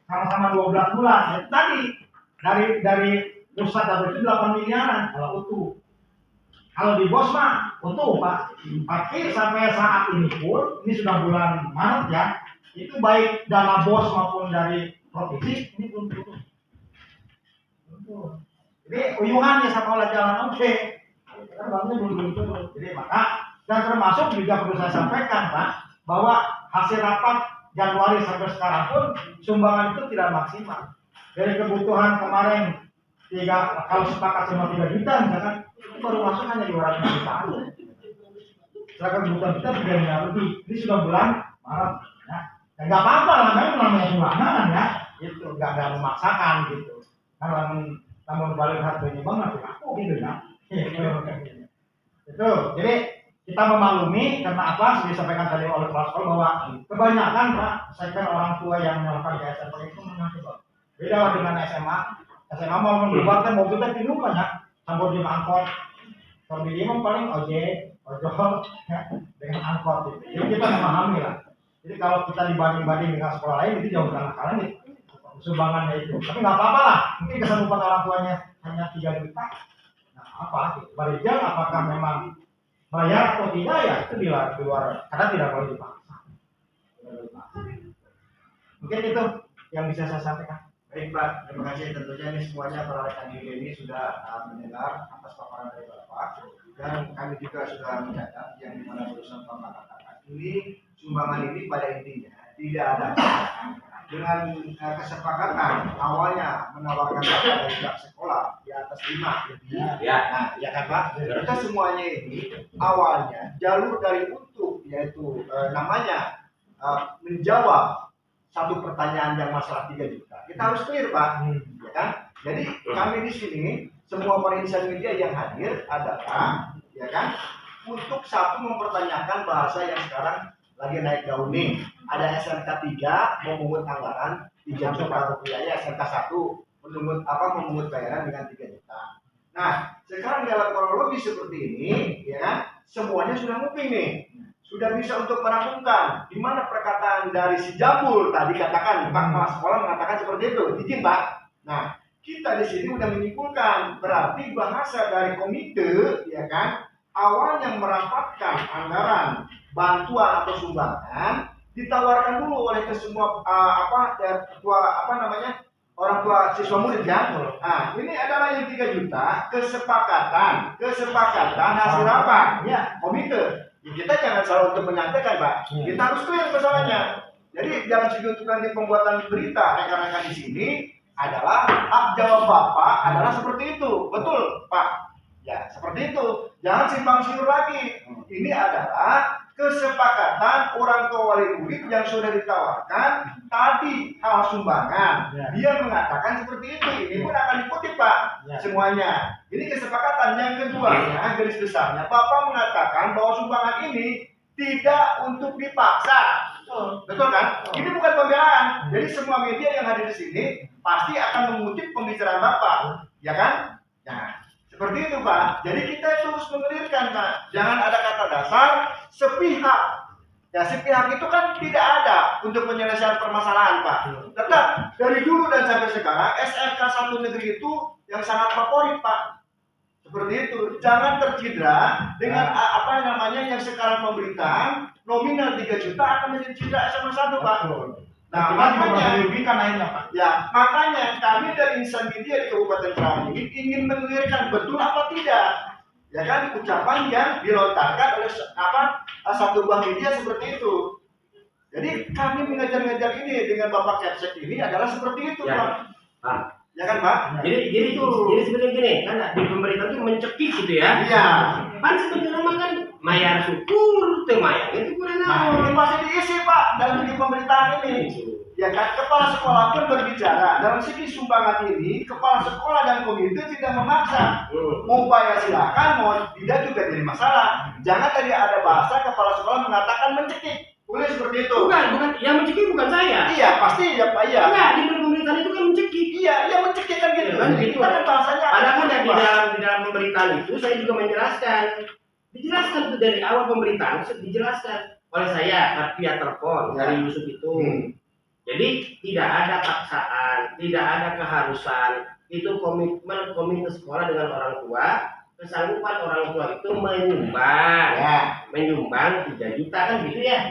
sama-sama 12 bulan. Ya, tadi dari pusat itu 8 miliaran kalau utuh. Kalau di BOS mah utuh Pak. Tapi sampai saat ini pun, ini sudah bulan Maret ya, itu baik dana BOS maupun dari provinsi ini belum utuh. Jadi uyuhan ya sekolah jalan oke. Kan banknya belum turun. Jadi maka dan termasuk juga perlu saya sampaikan Pak bahwa hasil rapat Januari sampai sekarang pun sumbangan itu tidak maksimal. Dari kebutuhan kemarin kalau sepakat sama 3 juta misalkan itu baru masuk hanya 200 juta aja. Sedangkan kebutuhan kita 3 miliar lebih. Ini sudah bulan Maret. Ya. Nggak apa-apa lah, namanya sumbangan ya. Itu nggak ada memaksakan gitu. Kan namun balik harganya banget aku gitu ya. Itu. Jadi kita memaklumi karena apa? Sudah disampaikan tadi oleh kepala sekolah bahwa kebanyakan Pak, saya kan orang tua yang melakukan KSR itu mengaku beda dengan SMA. SMA mau membuatkan mobil kita pindah banyak, campur di angkot. Kalau di dia paling ojol ya, dengan angkot gitu. Jadi kita memahami lah. Jadi kalau kita dibanding dengan sekolah lain itu jauh kalah nih sumbangannya itu. Tapi nggak apa-apa lah. Mungkin kesanggupan orang tuanya hanya 3 juta. Nah apa? Gitu. Barijal apakah memang bayar atau tidak ya itu di luar karena tidak boleh dipaksa. Mungkin itu yang bisa saya sampaikan. Baik Pak, terima kasih. Tentunya ini semuanya para rekan juga ini sudah mendengar atas paparan dari Bapak dan kami juga sudah mencatat yang dimana barusan Bapak katakan ini sumbangan ini pada intinya tidak ada dengan kesepakatan awalnya menawarkan dari pihak sekolah di atas 5 lebih ya. Nah, ya kan Pak? Kita semuanya ini awalnya jalur dari untuk yaitu namanya menjawab satu pertanyaan yang masalah 3 juta. Kita harus clear Pak, ya kan? Jadi kami di sini semua insan media yang hadir adalah, ya kan, untuk satu mempertanyakan bahasa yang sekarang lagi naik daun nih. Ada SMK 3 memungut anggaran 3 juta rupiah, ya SMK 1 memungut bayaran dengan 3 juta. Nah, sekarang dalam kronologi seperti ini, ya kan, semuanya sudah moving nih. Sudah bisa untuk merampungkan di mana perkataan dari si Jambul tadi katakan Pak Kepala Sekolah mengatakan seperti itu, izin Pak. Nah, kita di sini sudah menyimpulkan berarti bahasa dari komite, ya kan, awalnya merapatkan anggaran bantuan atau sumbangan ditawarkan dulu oleh kesemua orang tua siswa murid kan. Nah, ini adalah yang 3 juta kesepakatan hasil rapat ya komite. Kita jangan salah untuk menyampaikan Pak. Kita harus clear masalahnya. Jadi jangan signifikan di pembuatan berita rekan-rekan di sini adalah hak jawab Bapak adalah seperti itu. Betul Pak. Ya seperti itu. Jangan simpang siur lagi. Ini adalah kesepakatan orang tua wali murid yang sudah ditawarkan tadi hal sumbangan. Dia mengatakan seperti itu. Ini pun akan dikutip Pak. Semuanya. Ini kesepakatan. Yang keduanya garis besarnya Bapak mengatakan bahwa sumbangan ini tidak untuk dipaksa. Betul kan? Ini bukan pembelaan. Jadi semua media yang hadir di sini pasti akan mengutip pembicaraan Bapak. Ya kan? Nah, seperti itu Pak. Jadi kita terus mengelirkan Pak. Jangan ada kata dasar sepihak. Ya sepihak itu kan tidak ada untuk penyelesaian permasalahan Pak. Tetap dari dulu dan sampai sekarang SMK 1 negeri itu yang sangat favorit Pak. Seperti itu. Jangan tercedera dengan yang sekarang pemberitaan nominal 3 juta akan menjadi cedera SMA 1 Pak. Nah, makanya kami dari insan media di Kabupaten Kerawang ini ingin mengelirkan betul apa tidak, ya kan, ucapan yang dilontarkan oleh satu buah media seperti itu. Jadi kami mengejar-ngejar ini dengan Bapak Kapsek ini adalah seperti itu Pak. Ya kan Pak? Jadi sebenarnya gini, kan di pemerintah itu mencekik gitu ya. Iya. Kan sebenarnya kan mayar syukur, mayar itu kurang ini masih diisi Pak dalam segi pemerintahan ini. Ya kan, kepala sekolah pun berbicara dalam segi sumbangan ini, kepala sekolah dan komite tidak memaksa. Mau bayar silakan, mau tidak juga jadi masalah. Jangan tadi ada bahasa kepala sekolah mengatakan mencekik. Boleh seperti itu. Bukan, yang mencekik bukan saya. Iya, pasti ya Pak, iya. Enggak, di pemerintahan itu kan mencekik. Iya, mencekik kan gitu kan. Gitu. Kan bahasanya. Padahal di dalam pemerintahan itu saya juga menjelaskan. Dijelaskan itu dari awal pemerintahan dijelaskan oleh saya via telepon dari Yusuf itu. Jadi tidak ada paksaan, tidak ada keharusan. Itu komitmen komite sekolah dengan orang tua, kesanggupan orang tua itu menyumbang, menyumbang 3 juta kan gitu ya.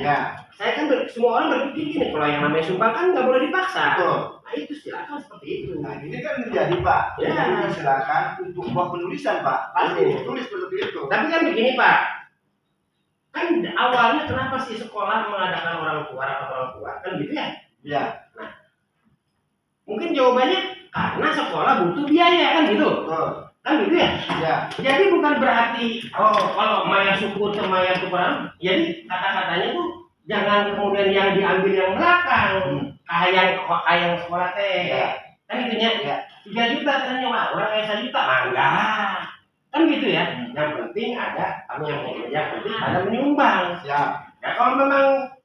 Saya kan semua orang berpikir gini, kalau yang namanya sumbang kan nggak boleh dipaksa. Betul. Nah itu silakan seperti itu. Nah ini kan menjadi Pak, jadi silakan untuk buat penulisan Pak, pasti ditulis seperti itu. Tapi kan begini Pak, kan awalnya kenapa sih sekolah mengadakan rapat orang tua kan gitu ya? Ya. Nah, mungkin jawabannya karena sekolah butuh biaya kan gitu. Kan gitu ya? Ya. Jadi bukan berarti kalau maya syukur ke maya syukuran, jadi kata-katanya tuh jangan kemudian yang diambil yang belakang, kayak sekolah teh. Kan gitu ya. 3 juta ternyata mah orang kayak 1 juta mangga. Kan gitu ya. Yang penting ada yang penting ada menyumbang. Ya. Ya kalau memang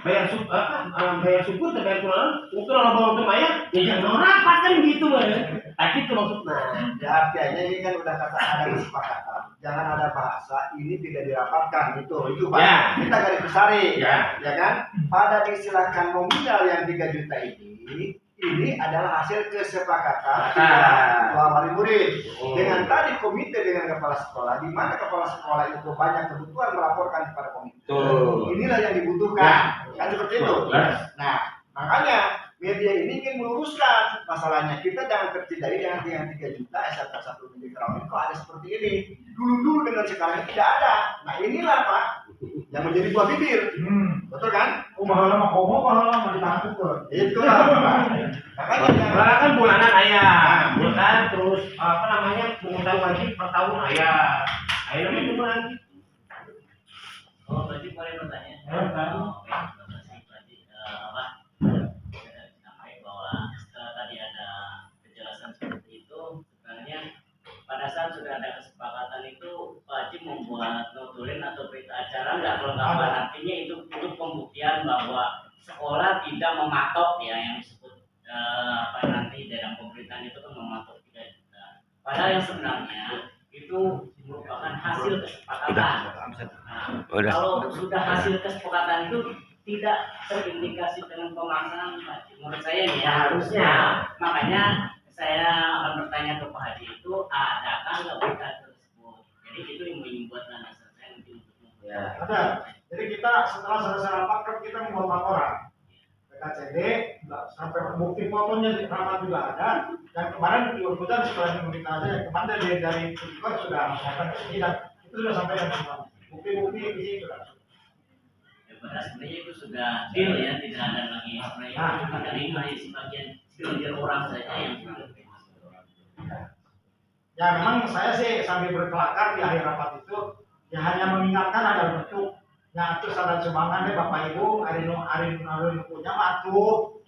bayar syukur bayar kurang itu kalau bawa untuk maya ya jangan rapat kan gitu tapi itu maksudnya ya artinya ini kan udah kata ada kesepakatan jangan ada bahasa ini tidak dirapatkan itu Pak ya. Kita garis besari ya kan pada istilahkan nominal yang 3 juta ini adalah hasil kesepakatan dua wali murid dengan tadi komite dengan kepala sekolah di mana kepala sekolah itu banyak kebutuhan melaporkan kepada komite. Inilah yang dibutuhkan kan seperti itu. Nah makanya media ini ingin meluruskan masalahnya kita jangan tercederai dengan yang 3 juta SMK 1 Negeri Kerawang itu ada seperti ini dulu dengan sekarang tidak ada. Nah inilah Pak yang menjadi buah bibir. Betul kan? Bahala mah komo, bahala mah ditangkap kok. Itu lah. Makanya kan bulanan ayah, bulan terus apa namanya pungutan wajib per tahun ayah. Ayah namanya cuma nanti. Oh, berarti boleh bertanya. Bahwa setelah tadi ada penjelasan seperti itu, sebenarnya pada saat sudah ada kesepakatan itu wajib membuat notulin atau berita acara nggak kelengkapan artinya itu untuk pembuktian bahwa sekolah tidak mematok ya yang disebut nanti dalam pemberitaan itu kan mematok 3 juta. Padahal yang sebenarnya itu merupakan hasil kesepakatan. Nah, kalau sudah hasil kesepakatan itu tidak terindikasi dengan pemaksaan, menurut saya nih ya harusnya. Makanya saya akan bertanya ke Pak Haji itu adakah nggak berita tersebut? Jadi itu yang membuat landasan saya nanti untuk Ada. Jadi kita setelah selesai rapat kan kita membuat laporan ke KCD sampai bukti fotonya di rapat juga ada. Dan kemarin diurutkan setelah meminta aja yang kemarin dari Pusdikot sudah melakukan ke sini dan itu sudah sampaikan semua. Bukti-bukti di sini sudah. Pada sebenarnya itu sudah deal ya, tidak ada lagi sebenarnya dari sebagian orang saja yang ya memang saya sih sambil berkelakar di akhir rapat itu ya hanya mengingatkan ada bentuk yang atur sadar sumbangan Bapak Ibu Arin punya matu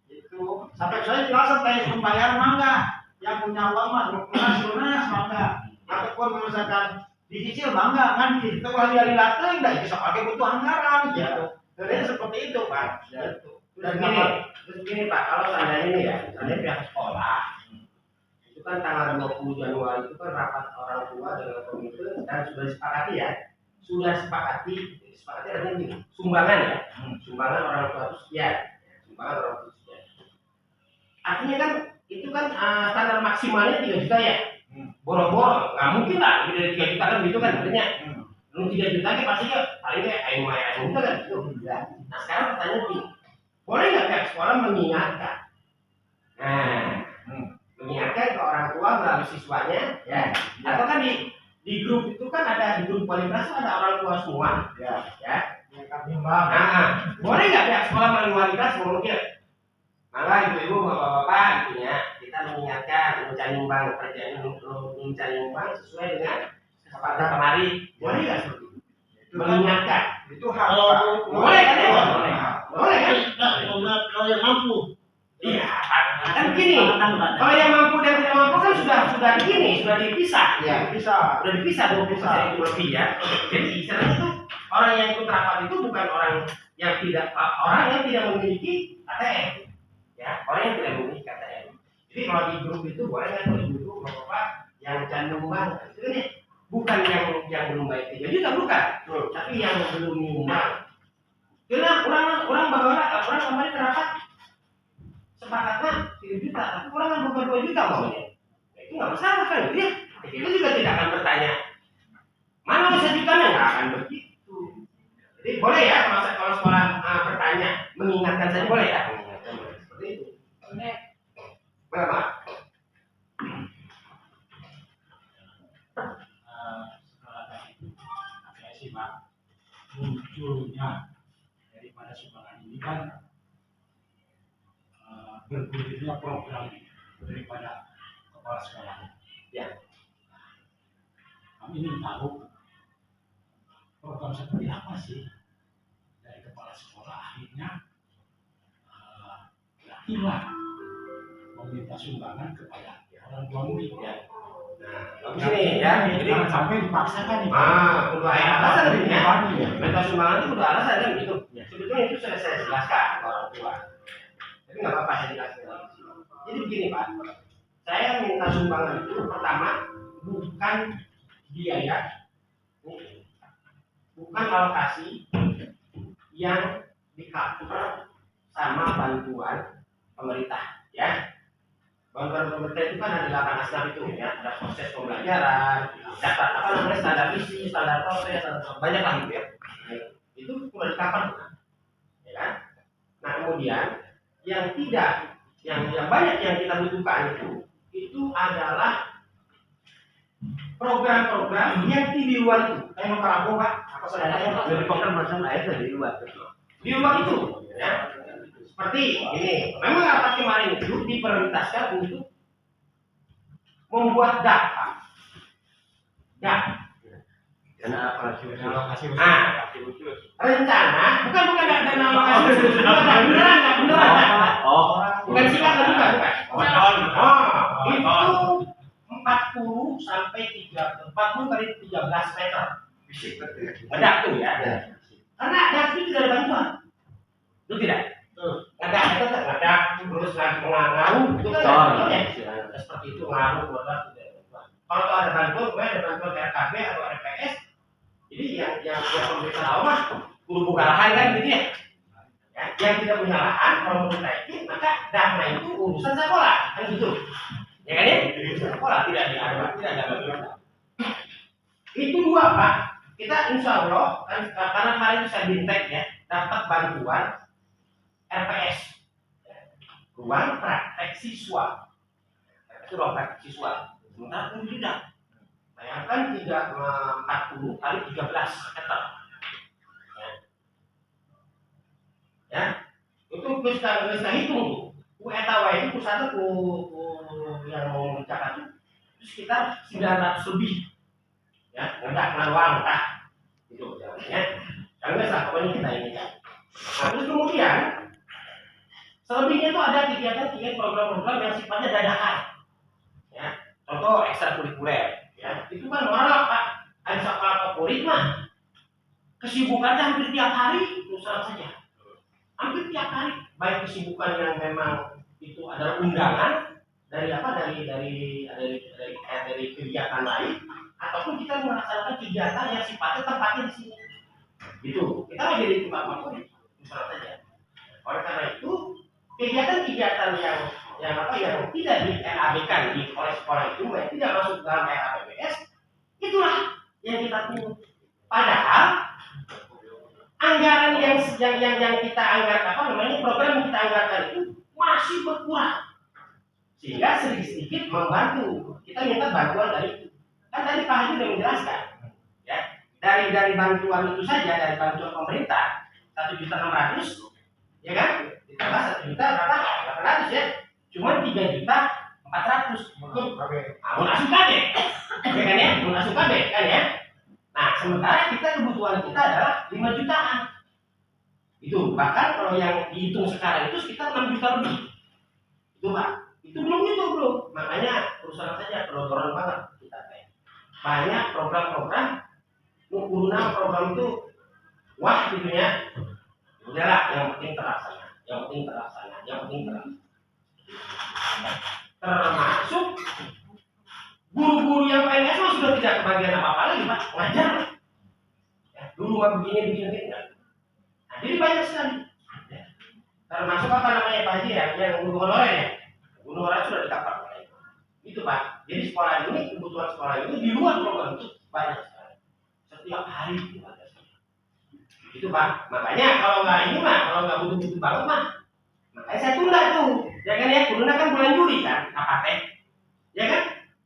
itu sampai saya jelasan tanya pembayaran mangga yang punya uang mah lunas mangga ataupun misalkan dicicil bangga kan itu kalau dia latih enggak bisa pakai butuh anggaran gitu. Jadi seperti itu Pak. Dan gini Pak, kalau seandainya ini ya, misalnya pihak sekolah itu kan tanggal 20 Januari itu kan rapat orang tua dengan komite dan sudah sepakati artinya gini, sumbangan ya, sumbangan orang tua itu sekian, sumbangan orang tua sekian. Artinya kan itu kan standar maksimalnya 3 juta ya. Boro-boro, nggak mungkin lah lebih dari 3 juta kan gitu kan artinya. Belum 3 juta kan pasti ya paling kayak ayo juta kan gitu. Nah sekarang pertanyaan gini, boleh nggak pihak sekolah mengingatkan? Mengingatkan ke orang tua melalui siswanya, ya. Atau kan di grup itu kan ada di grup kualitas ada orang tua semua, ya. Boleh nggak pihak sekolah melalui kualitas mungkin? Maka ibu-ibu, bapak-bapak, gitu ya, kita mengingatkan mencari nyumbang kerjaan mencari nyumbang sesuai dengan kesepakatan kemarin. Boleh nggak seperti itu? Mengingatkan. Itu hak. Boleh kan ya? Boleh kan? Kalau yang mampu. Iya, kan begini. Kalau yang mampu dan tidak mampu kan sudah begini, sudah dipisah. Iya, Bisa. Sudah dipisah 20% itu lebih ya. Jadi istilahnya itu orang yang ikut rapat itu bukan orang yang tidak memiliki ATM. Ya, orang yang tidak memiliki KTM. Jadi kalau di grup itu boleh kan ibu bapak yang nyumbang itu kan bukan yang belum bayar 3 juta bukan, tapi yang belum nyumbang. Karena orang kemarin rapat tambah 2 juta maunya. Nah, itu nggak masalah kan, dia itu juga tidak akan bertanya mana uang 1 jutanya, nggak akan begitu. Jadi boleh ya kalau sekolah bertanya, mengingatkan saja boleh ya. Seperti itu. Berapa? Saya sih Pak, munculnya daripada sumbangan ini kan bergulirnya program daripada kepala sekolah. Ya. Kami ingin tahu program seperti apa sih dari kepala sekolah akhirnya berakhirlah meminta sumbangan kepada orang tua murid. Ya. Nah, bagus nih ya. Jadi jangan sampai dipaksakan nih. udah alasan ini ya. Ya. Minta sumbangan itu udah alasan kan gitu. Sebetulnya itu sudah saya jelaskan ke orang tua. Tapi nggak apa-apa saya jelaskan. Jadi begini Pak, saya minta sumbangan itu pertama bukan biaya, bukan alokasi yang di-cover sama bantuan pemerintah ya. Bantuan pemerintah itu kan ada 8 asnaf itu ya, ada proses pembelajaran, dapat apa namanya standar isi, standar proses, banyak lah gitu ya. Itu sudah di-cover, ya kan? Nah kemudian yang tidak, yang banyak yang kita butuhkan itu adalah program-program yang di luar itu. Saya mau kerapu Pak, apa saudara yang Dari program macam lain dari luar. Di luar itu, ya. Seperti ini, memang rapat kemarin itu diprioritaskan untuk membuat data. Karena apa sih? alokasi Rencana, bukan dana alokasi khusus, beneran. Bukan silakan bukan. Itu 40 sampai 40 kali 13 meter. Bedak tuh ya. Karena dari itu tidak ada bantuan. Itu tidak. Ada terus ngaruh itu kan ya. Seperti itu ngaruh buat kalau ada bantuan, ada bantuan RKB atau RPS. Jadi yang pemerintah tahu mah guru buka lahan kan gitu ya. Yang tidak punya lahan kalau mau ditaikin maka dana itu urusan sekolah kan gitu. Ya kan ya? Urusan sekolah tidak ada bantuan. Itu dua Pak. Kita insya Allah kan karena kemarin itu saya bintek ya dapat bantuan RPS. Ruang praktek siswa. Itu ruang praktek siswa. Sementara pun tidak. Bayangkan 40 kali 13 meter. Ya. Itu bisa hitung. Etawa itu pusatnya yang mau mencatat itu sekitar 900 lebih. Ya, enggak ruang entah. Itu ya. Kalau nggak salah pokoknya kita ini kan. Nah, terus kemudian selebihnya itu ada kegiatan program-program yang sifatnya dadakan. Ya, contoh ekstrakurikuler. Ya, itu kan orang Pak, ada sekolah favorit mah. Kesibukannya hampir tiap hari, terus terang saja. Hampir tiap hari, baik kesibukan yang memang itu adalah undangan dari kegiatan lain, ataupun kita melaksanakan kegiatan yang sifatnya tempatnya di sini. Itu kita menjadi tempat favorit, terus terang saja. Oleh karena itu kegiatan-kegiatan yang tidak di RAB-kan oleh sekolah itu yang tidak masuk dalam RAPBS itulah yang kita tunggu. Padahal anggaran yang kita anggarkan program yang kita anggarkan itu masih berkurang sehingga sedikit membantu. Kita minta bantuan dari itu. Kan tadi Pak Haji sudah menjelaskan ya dari bantuan itu saja dari bantuan pemerintah 1.600.000 ya kan ditambah 1.800.000 ya cuma 3.400.000 munasub KB ya kan ya munasub KB kan ya. Nah sementara kebutuhan kita adalah 5 jutaan itu bahkan kalau yang dihitung sekarang itu sekitar 6 juta lebih itu Pak itu belum makanya perusahaan saja pelotoran banget kita banyak program-program guna program itu wah gitu ya udahlah yang penting terlaksana termasuk guru-guru yang PNS mah sudah tidak kebagian apa-apa lagi Pak ngajar ya, dulu mah begini nah, jadi banyak sekali ya. Termasuk apa namanya Pak Haji ya yang guru honorer ya guru honorer sudah dikapal Itu Pak. Jadi sekolah ini, kebutuhan sekolah ini di luar program itu banyak sekali. Setiap hari ada. Itu Pak. Makanya kalau nggak ini mah, kalau nggak butuh-butuh banget mah, makanya saya tunda tuh. Ya kan ya, corona kan bulan Juli kan, apa teh? Ya kan?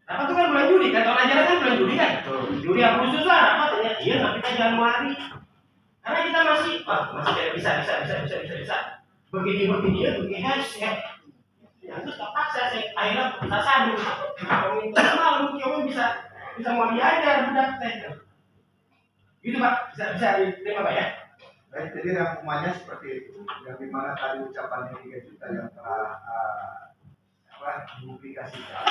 Apa tuh kan bulan Juli kan? Tahun ajaran kan bulan Juli kan? Juli Agustus lah, apa tanya? Iya, tapi kita Januari. Karena kita masih, masih tidak bisa. Begini ya, ya terus terpaksa saya akhirnya kita sadu. Kalau minta malu, kamu bisa mau diajar budak teh. Gitu Pak, bisa diterima Pak ya? Baik, jadi rangkumannya seperti itu. Yang dimana tadi ucapannya 3 juta yang telah dipublikasikan.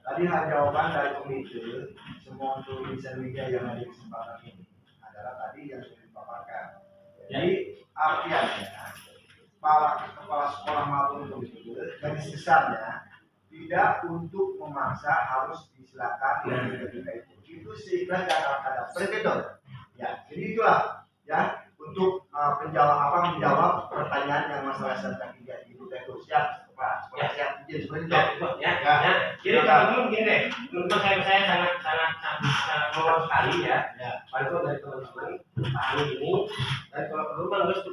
Tadi jawaban dari komite semua untuk desain media yang ada di kesempatan ini adalah tadi yang sudah dipaparkan. Jadi artinya kepala sekolah maupun komite garis besarnya tidak untuk memaksa harus disilakan itu sehingga ada berbeda. Ya, jadi itulah ya untuk menjawab pertanyaan yang masalah tentang Ibu Teguh. Siap Pak, siap izin seperti itu. Ya. Jadi teman-teman begini deh, menurut saya sangat mohon sekali ya. Bantu dari teman-teman pahami ini. Dan kalau perlu bang harus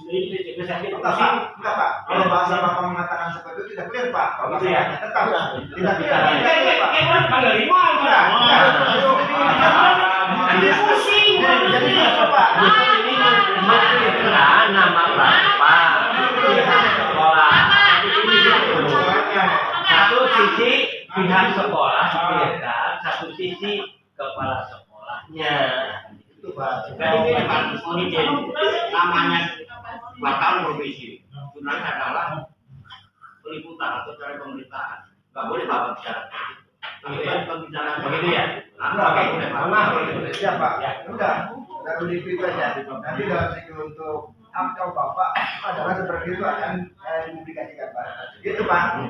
ini enggak Pak. Kalau bahasa Bapak mengatakan seperti itu tidak clear Pak. Kalau gitu ya. tetap tidak clear. Kayak panggil lima Jadi pusing. Jadi apa Pak? Nama Bapak sekolah. Satu sisi pihak sekolah dipilihkan, satu sisi kepala sekolahnya. Itu Pak. Jadi ini Pak, namanya wartawan berbisik. Sebenarnya adalah peliputan atau cara pemberitaan. Gak boleh Bapak bicara. Pembicaraan begitu ya. Oke, siap Pak. Ya, udah begitu saja. Nanti dalam segi untuk angka Bapak adalah seperti itu akan dipublikasikan Pak. Gitu Pak.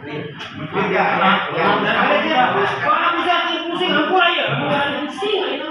Kalau bisa pusing aku aja, pusing.